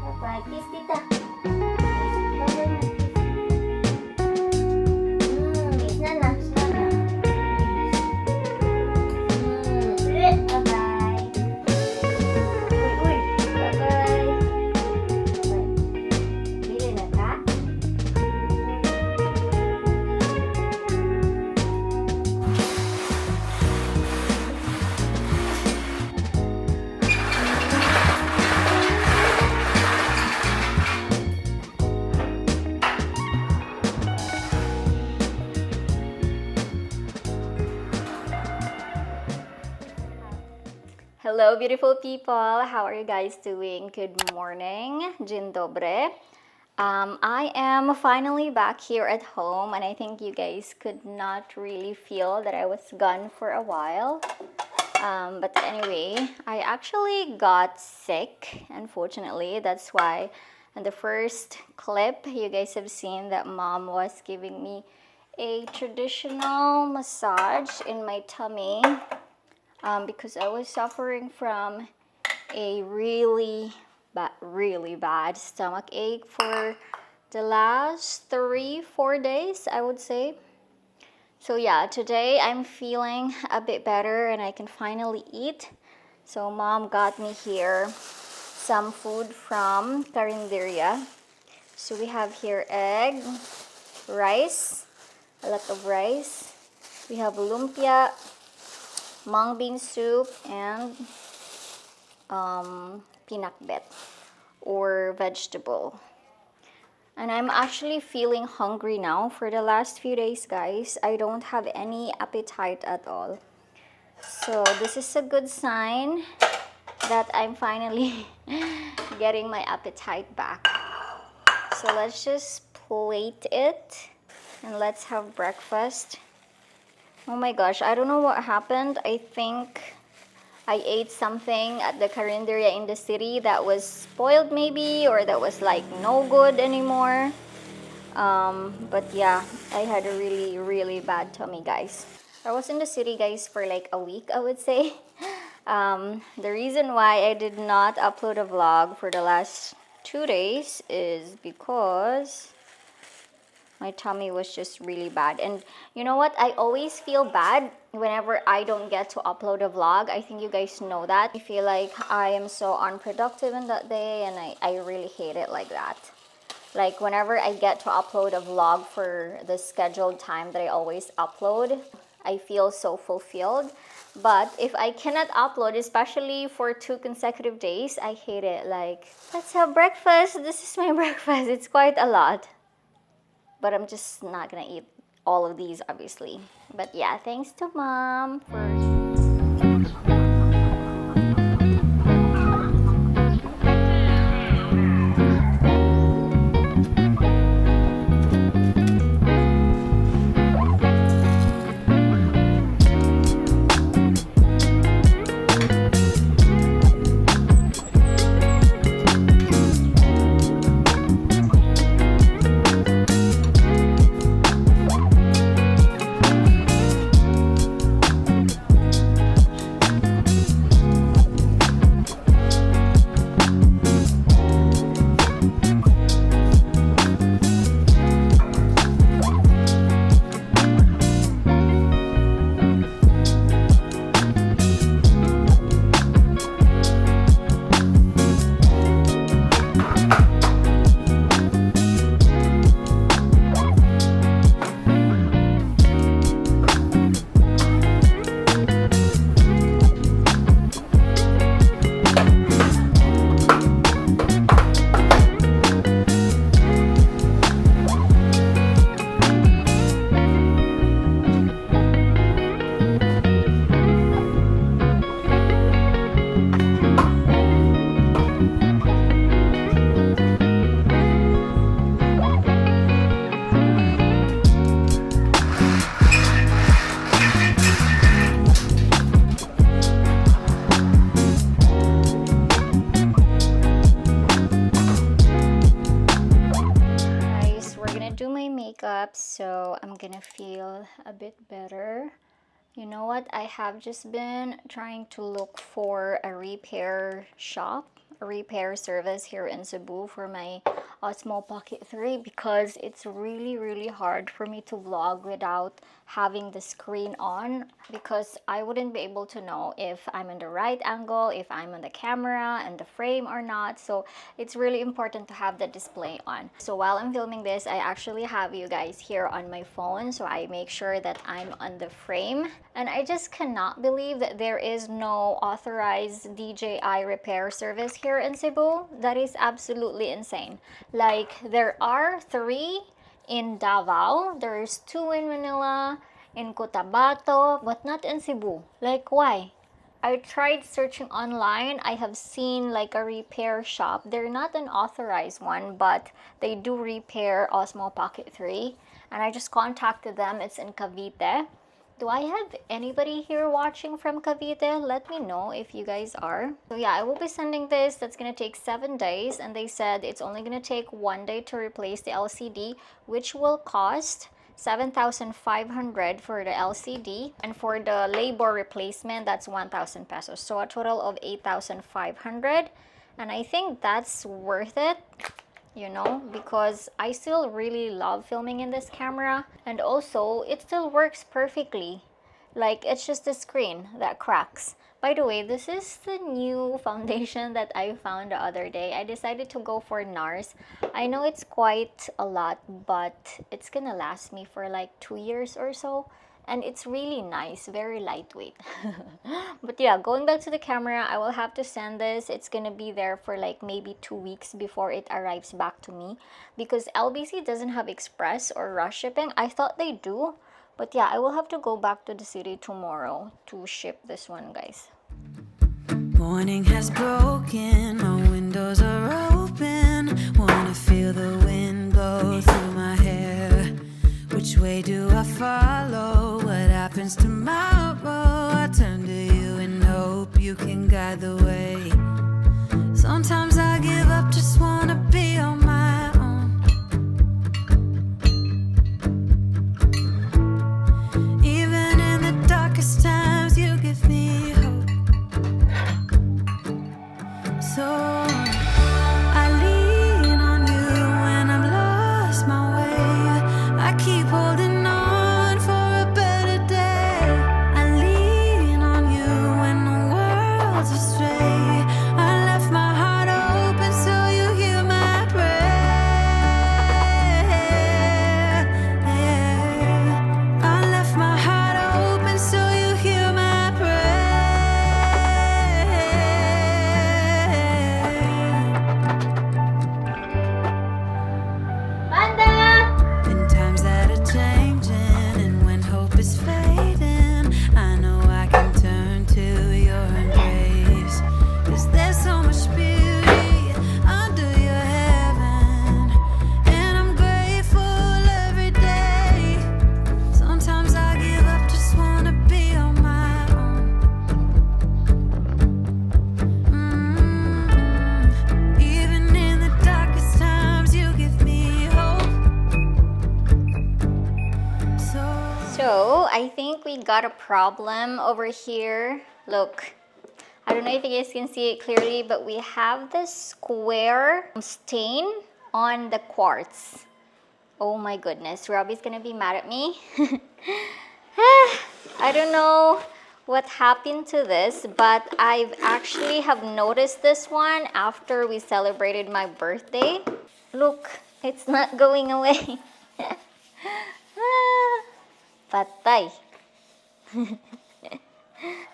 Bye-bye. Kiss tita. Kiss nana. Kiss nana. Bye-bye. Uy. Bye-bye. Bye. Dili na ka? Hello, beautiful people. How are you guys doing? Good morning. Dzień dobry. I am finally back here at home, and I think you guys could not really feel that I was gone for a while. But anyway, I actually got sick, unfortunately. That's why in the first clip, you guys have seen that mom was giving me a traditional massage in my tummy. Because I was suffering from a really bad stomach ache for the last 3-4 days, I would say. So yeah, today I'm feeling a bit better and I can finally eat. So mom got me here some food from Carinderia. So we have here egg, rice, a lot of rice. We have lumpia, mung bean soup, and pinakbet or vegetable. And I'm actually feeling hungry now for the last few days, guys. I don't have any appetite at all. So this is a good sign that I'm finally getting my appetite back. So let's just plate it and let's have breakfast. Oh my gosh, I don't know what happened. I think I ate something at the Carinderia in the city that was spoiled maybe, or that was like no good anymore. But yeah, I had a really bad tummy, guys. I was in the city, guys, for like a week, I would say. The reason why I did not upload a vlog for the last 2 days is because my tummy was just really bad. And you know what? I always feel bad whenever I don't get to upload a vlog. I think you guys know that. I feel like I am so unproductive in that day, and I really hate it like that. Like whenever I get to upload a vlog for the scheduled time that I always upload, I feel so fulfilled. But if I cannot upload, especially for 2 consecutive days, I hate it. Like, let's have breakfast. This is my breakfast. It's quite a lot. But I'm just not gonna eat all of these, obviously. But yeah, thanks to mom for... So I'm gonna feel a bit better You know what? I have just been trying to look for a repair shop, a repair service here in Cebu for my Osmo Pocket 3 because it's really hard for me to vlog without having the screen on, because I wouldn't be able to know if I'm in the right angle, if I'm on the camera and the frame or not. So it's really important to have the display on. So while I'm filming this, I actually have you guys here on my phone, so I make sure that I'm on the frame. And I just cannot believe that there is no authorized DJI repair service here in Cebu. That is absolutely insane. Like, there are 3 in Davao, there's 2 in Manila, in Cotabato, but not in Cebu. Like, why? I tried searching online. I have seen like a repair shop. They're not an authorized one, but they do repair Osmo Pocket 3. And I just contacted them. It's in Cavite. Do I have anybody here watching from Cavite? Let me know if you guys are. So yeah, I will be sending this. That's gonna take 7 days, and they said it's only gonna take 1 day to replace the LCD, which will cost 7,500 for the LCD, and for the labor replacement, that's 1,000 pesos. So a total of 8,500, and I think that's worth it, you know, because I still really love filming in this camera, and also it still works perfectly. Like, it's just the screen that cracks. By the way, this is the new foundation that I found the other day. I decided to go for NARS. I know it's quite a lot, but it's gonna last me for like 2 years or so. And it's really nice, very lightweight. But yeah, going back to the camera, I will have to send this. It's gonna be there for like maybe 2 weeks before it arrives back to me, because LBC doesn't have express or rush shipping. I thought they do, but yeah, I will have to go back to the city tomorrow to ship this one, guys. Morning has broken, my windows are open. Wanna feel the wind blow through my hair. Which way do I follow? What happens tomorrow? I turn to you and hope you can guide the way. Sometimes I give up, just wanna be on my own. Even in the darkest times, you give me hope. So I lean on you when I'm lost my way. I keep holding on for a better day. I lean on you when the world's astray. I left my heart open so you hear my prayer. I left my heart open so you hear my prayer. In times that are changing and when hope is fading, I know I can turn to your embrace. 'Cause there's so much beauty under your heaven, and I'm grateful every day. Sometimes I give up, just wanna be on my own. Even in the darkest times, you give me hope. So I think we got a problem over here. Look, I don't know if you guys can see it clearly, but we have this square stain on the quartz. Oh my goodness, Robbie's gonna be mad at me. I don't know what happened to this, but I've actually have noticed this one after we celebrated my birthday. Look, it's not going away. Patay.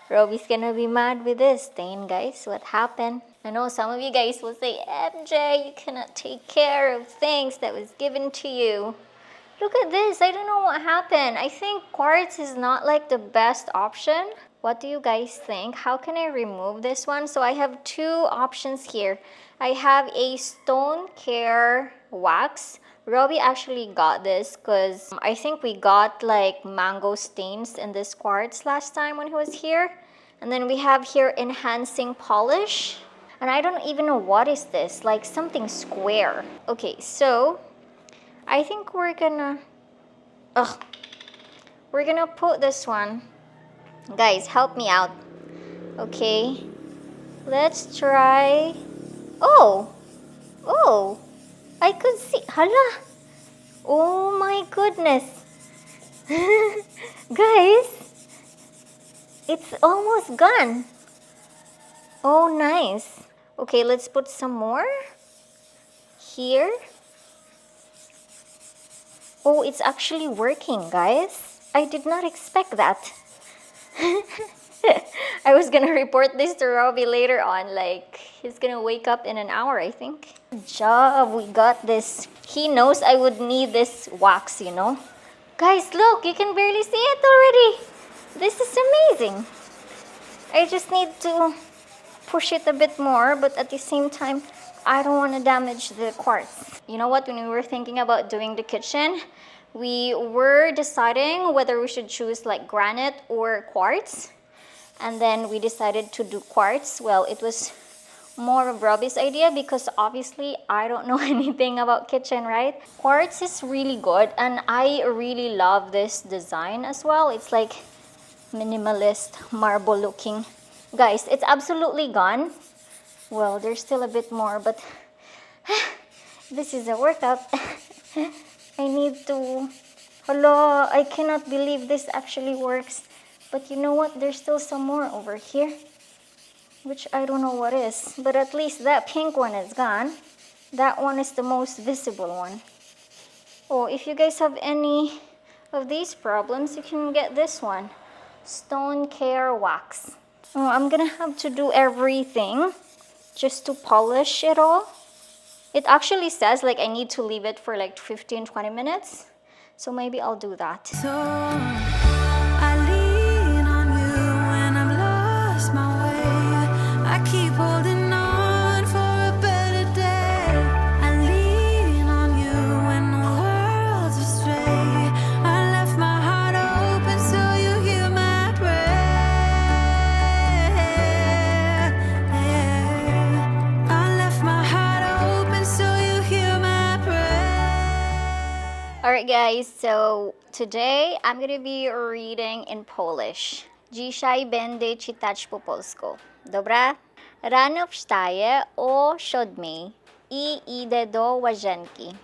Robbie's gonna be mad with this stain, guys. What happened? I know some of you guys will say, MJ, you cannot take care of things that was given to you. Look at this. I don't know what happened. I think quartz is not like the best option. What do you guys think? How can I remove this one? So I have 2 options here. I have a stone care wax. Robbie actually got this because I think we got like mango stains in this quartz last time when he was here. And then we have here enhancing polish. And I don't even know what is this, like something square. Okay, so I think we're gonna put this one Guys, help me out. Okay. Let's try. Oh! Oh! I could see. Hala! Oh my goodness! Guys, it's almost gone. Oh, nice. Okay, let's put some more here. Oh, it's actually working, guys. I did not expect that. I was gonna report this to Robbie later on, like he's gonna wake up in an hour, I think. Good job, we got this. He knows I would need this wax, you know. Guys, look, you can barely see it already. This is amazing. I just need to push it a bit more, but at the same time, I don't want to damage the quartz. You know what, when we were thinking about doing the kitchen, we were deciding whether we should choose like granite or quartz. And then we decided to do quartz. Well, it was more of Robbie's idea because obviously I don't know anything about kitchen, right? Quartz is really good and I really love this design as well. It's like minimalist marble looking. Guys, it's absolutely gone. Well, there's still a bit more, but this is a workout. I need to... Hello, I cannot believe this actually works. But you know what? There's still some more over here, which I don't know what is. But at least that pink one is gone. That one is the most visible one. Oh, if you guys have any of these problems, you can get this one. Stone Care Wax. Oh, I'm gonna have to do everything just to polish it all. It actually says like I need to leave it for like 15-20 minutes. So maybe I'll do that. So I lean on you when I'm lost my way. I keep holding on for a better day. I lean on you when the world's astray. I left my heart open so you hear my prayer. I left my heart open so you hear my prayer. Alright guys, so today I'm gonna be reading in Polish. Dzisiaj będę czytać po polsku. Dobra? Rano wstaję o 7 i idę do łazienki.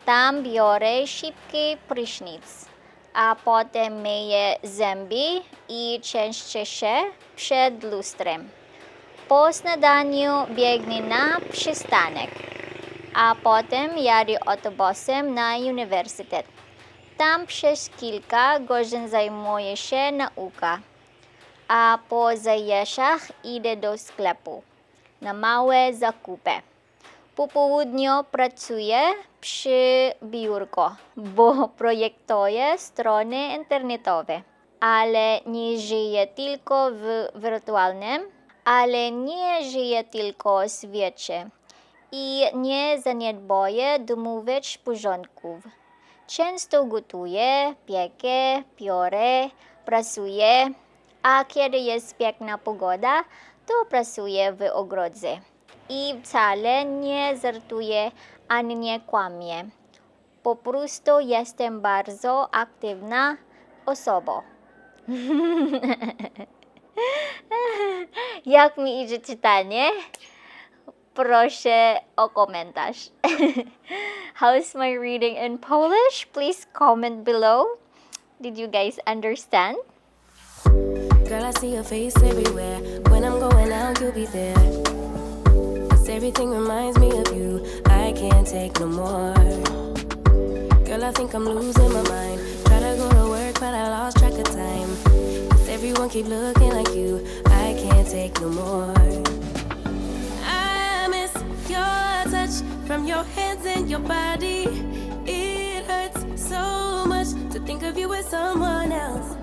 Tam biorę szybki prysznic, a potem myję zęby i czyszczę się przed lustrem. Po śniadaniu biegnę na przystanek, a potem jadę autobusem na uniwersytet. Tam przez kilka godzin zajmuję się nauką, a po zajęciach idę do sklepu na małe zakupy. Po południu pracuję przy biurku, bo projektuję strony internetowe. Ale nie żyję tylko w wirtualnym, ale nie żyję tylko w świecie. I nie zaniedbuję domowych porządków. Często gotuję, piekę, piorę, pracuję, a kiedy jest piękna pogoda, to pracuję w ogrodzie. I wcale nie żartuję ani nie kłamię. Po prostu jestem bardzo aktywna osobą. Jak mi idzie czytanie? Proszę o komentarz. How's my reading in Polish? Please comment below. Did you guys understand? Girl, I see your face everywhere. When I'm going out, you'll be there. 'Cause everything reminds me of you. I can't take no more. Girl, I think I'm losing my mind. Try to go to work, but I lost track of time. 'Cause everyone keep looking like you. I can't take no more. I miss your touch from your hands and your body. It hurts so much to think of you with someone else.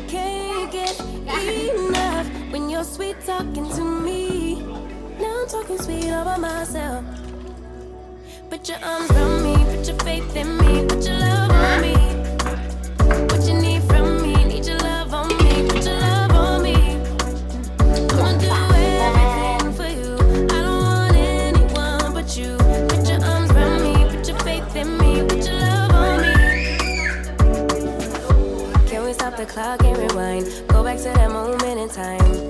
Can't get enough when you're sweet talking to me. Now I'm talking sweet all by myself. Put your arms around me, put your faith in me, put your love on me. What you need from me, need your love on me, put your love on me. I'ma do everything for you. I don't want anyone but you. Put your arms around me, put your faith in me, put your love on me. Can we stop the clock and rewind? Go back to time.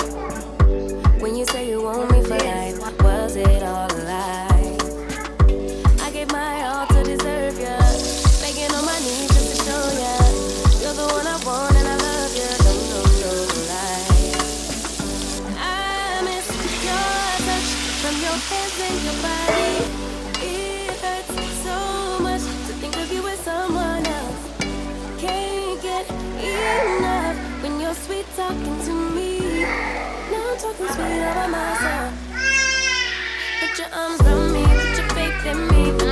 When you say you want me for life, was it all a lie? I gave my all to deserve ya, begging on my knees just to show ya you're the one I want and I love ya. No, no, no lie. I miss your touch from your hands and your body. It hurts so much to think of you as someone else. Can't get enough when you're sweet talking to me. Now I'm talking sweet all by myself. Put your arms around me, put your faith in me.